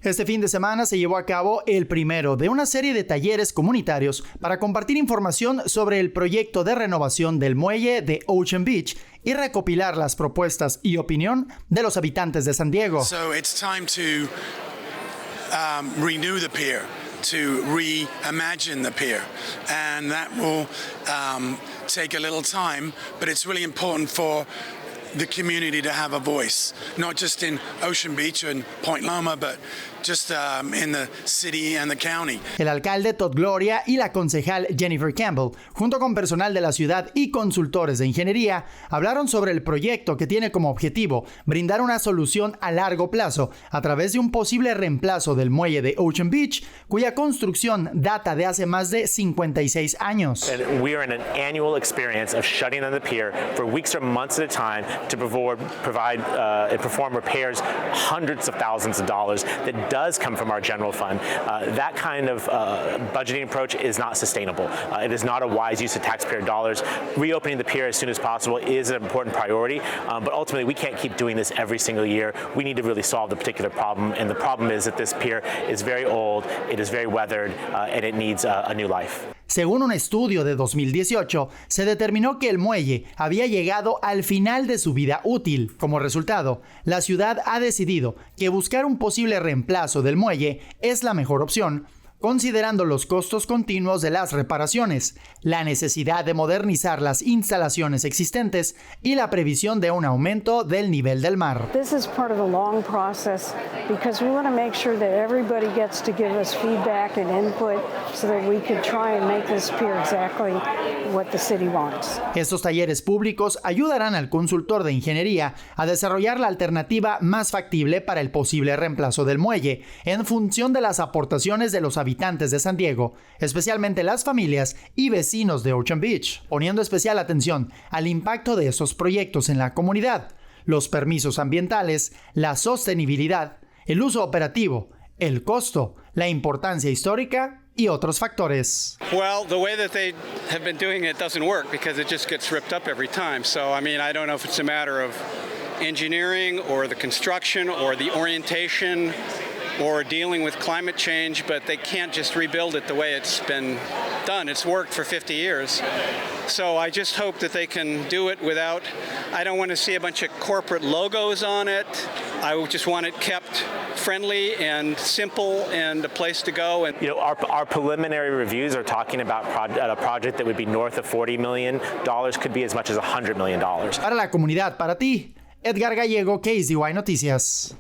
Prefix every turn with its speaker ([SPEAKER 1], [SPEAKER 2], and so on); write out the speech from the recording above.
[SPEAKER 1] Este fin de semana se llevó a cabo el primero de una serie de talleres comunitarios para compartir información sobre el proyecto de renovación del muelle de Ocean Beach y recopilar las propuestas y opinión de los habitantes de San Diego.
[SPEAKER 2] So it's time to renew the pier, to reimagine the pier, and that will take a little time, but it's really important for the community to have a voice, not just in Ocean Beach and Point Loma, but just in the city and the county.
[SPEAKER 1] El alcalde Todd Gloria y la concejal Jennifer Campbell, junto con personal de la ciudad y consultores de ingeniería, hablaron sobre el proyecto que tiene como objetivo brindar una solución a largo plazo a través de un posible reemplazo del muelle de Ocean Beach, cuya construcción data de hace más de 56 años.
[SPEAKER 3] And we are in an annual experience of shutting down the pier for weeks or months at a time to provide and perform repairs, hundreds of thousands of dollars that does come from our general fund. That kind of budgeting approach is not sustainable. It is not a wise use of taxpayer dollars. Reopening the pier as soon as possible is an important priority, but ultimately we can't keep doing this every single year. We need to really solve the particular problem, and the problem is that this pier is very old, it is very weathered, and it needs a new life.
[SPEAKER 1] Según un estudio de 2018, se determinó que el muelle había llegado al final de su vida útil. Como resultado, la ciudad ha decidido que buscar un posible reemplazo del muelle es la mejor opción, considerando los costos continuos de las reparaciones, la necesidad de modernizar las instalaciones existentes y la previsión de un aumento del nivel del mar.
[SPEAKER 4] This is part of a long process because we want to make sure that everybody gets to give us feedback and input so that we can try and make this pier exactly what the city wants.
[SPEAKER 1] Estos talleres públicos ayudarán al consultor de ingeniería a desarrollar la alternativa más factible para el posible reemplazo del muelle en función de las aportaciones de los habitantes de San Diego, especialmente las familias y vecinos de Ocean Beach, poniendo especial atención al impacto de estos proyectos en la comunidad, los permisos ambientales, la sostenibilidad, el uso operativo, el costo, la importancia histórica y otros factores.
[SPEAKER 5] Well, the way that they have been doing it doesn't work because it just gets ripped up every time. So, I mean, I don't know if it's a matter of engineering or the construction or the orientation or dealing with climate change, but they can't just rebuild it the way it's been done. It's worked for 50 years. So I just hope that they can do it without, I don't want to see a bunch of corporate logos on it. I just want it kept friendly and simple and a place to go. And
[SPEAKER 3] you know, our preliminary reviews are talking about a project that would be north of $40 million, could be as much as $100 million.
[SPEAKER 1] Para la comunidad, para ti, Edgar Gallego, KSDY Noticias.